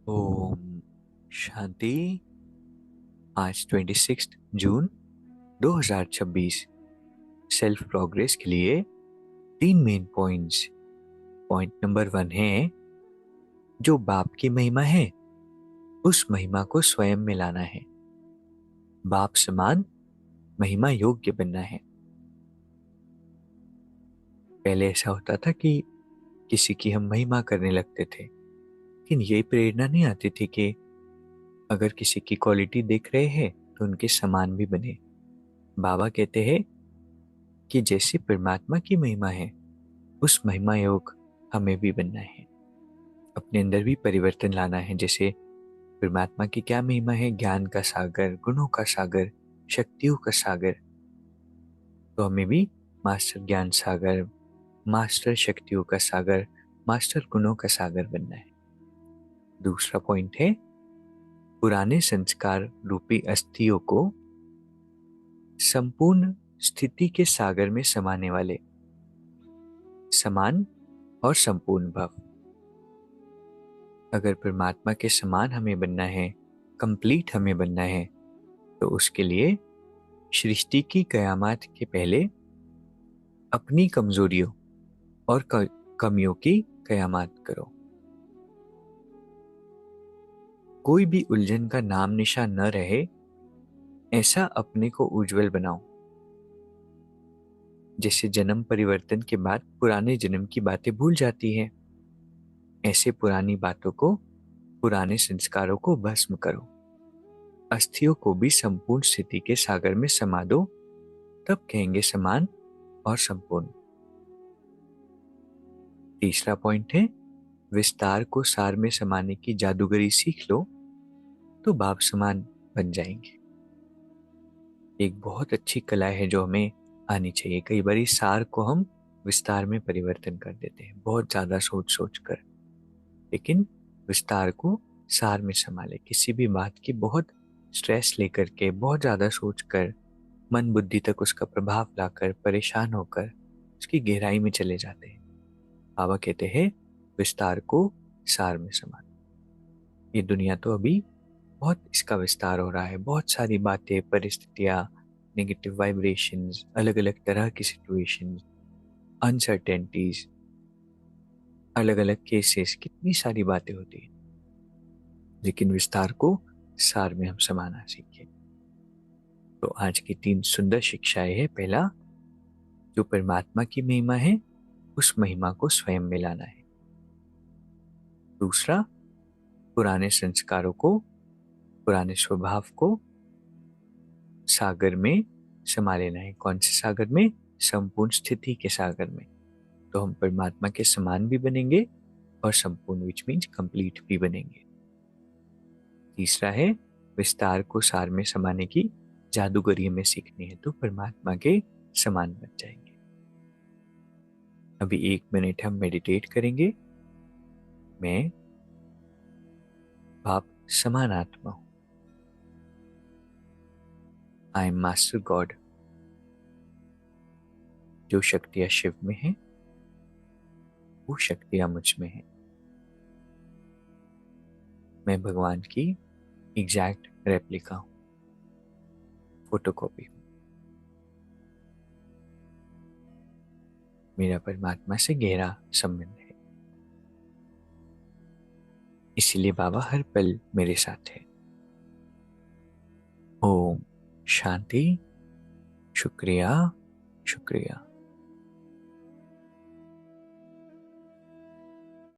ओम शांति। आज 26 जून 2026 self progress के लिए 3 मेन पॉइंट्स। पॉइंट नंबर 1 है, जो बाप की महिमा है उस महिमा को स्वयं में लाना है। बाप समान महिमा योग्य बनना है। पहले ऐसा होता था कि किसी की हम महिमा करने लगते थे, लेकिन ये प्रेरणा नहीं आती थी कि अगर किसी की क्वालिटी देख रहे हैं तो उनके समान भी बने। बाबा कहते हैं कि जैसी परमात्मा की महिमा है उस महिमा योग हमें भी बनना है, अपने अंदर भी परिवर्तन लाना है। जैसे परमात्मा की क्या महिमा है? ज्ञान का सागर, गुणों का सागर, शक्तियों का सागर। तो हमें भी मास्टर ज्ञान सागर, मास्टर शक्तियों का सागर, मास्टर गुणों का सागर बनना है। दूसरा पॉइंट है, पुराने संस्कार रूपी अस्थियों को संपूर्ण स्थिति के सागर में समाने वाले समान और संपूर्ण भव। अगर परमात्मा के समान हमें बनना है, कंप्लीट हमें बनना है, तो उसके लिए सृष्टि की कयामत के पहले अपनी कमजोरियों और कमियों की कयामत करो। कोई भी उलझन का नाम निशान न रहे, ऐसा अपने को उज्जवल बनाओ। जैसे जन्म परिवर्तन के बाद पुराने जन्म की बातें भूल जाती है, ऐसे पुरानी बातों को, पुराने संस्कारों को भस्म करो। अस्थियों को भी संपूर्ण स्थिति के सागर में समा दो, तब कहेंगे समान और संपूर्ण। तीसरा पॉइंट है, विस्तार को सार में समाने की जादूगरी सीख लो तो बाप समान बन जाएंगे। एक बहुत अच्छी कला है जो हमें आनी चाहिए। कई बार सार को हम विस्तार में परिवर्तन कर देते हैं, बहुत ज्यादा सोच सोच कर, लेकिन विस्तार को सार में संभाले। किसी भी बात की बहुत स्ट्रेस लेकर के, बहुत ज्यादा सोच कर, मन बुद्धि तक उसका प्रभाव लाकर परेशान होकर उसकी गहराई में चले जाते हैं। बाबा कहते हैं विस्तार को सार में समान। ये दुनिया तो अभी बहुत इसका विस्तार हो रहा है, बहुत सारी बातें, परिस्थितियां, नेगेटिव वाइब्रेशंस, अलग अलग तरह की सिचुएशंस, अनसर्टेनिटीज, अलग अलग केसेस, कितनी सारी बातें होती हैं। लेकिन विस्तार को सार में हम समाना सीखें। तो आज की 3 सुंदर शिक्षाएं हैं। पहला, जो परमात्मा की महिमा है उस महिमा को स्वयं में लाना है। दूसरा, पुराने संस्कारों को, पुराने स्वभाव को सागर में समा लेना है। कौन से सागर में? संपूर्ण स्थिति के सागर में। तो हम परमात्मा के समान भी बनेंगे और संपूर्ण विच मीन्स कंप्लीट भी बनेंगे। तीसरा है, विस्तार को सार में समाने की जादूगरी हमें सीखनी है, तो परमात्मा के समान बन जाएंगे। अभी 1 मिनट हम मेडिटेट करेंगे। मैं बाप समान आत्मा हूं। I am master God. जो शक्तियां शिव में है वो शक्तियां मुझ में है। मैं भगवान की एग्जैक्ट रेप्लिका हूं, फोटोकॉपी हूं। मेरा परमात्मा से गहरा संबंध है, इसीलिए बाबा हर पल मेरे साथ है। ओम शांति। शुक्रिया, शुक्रिया।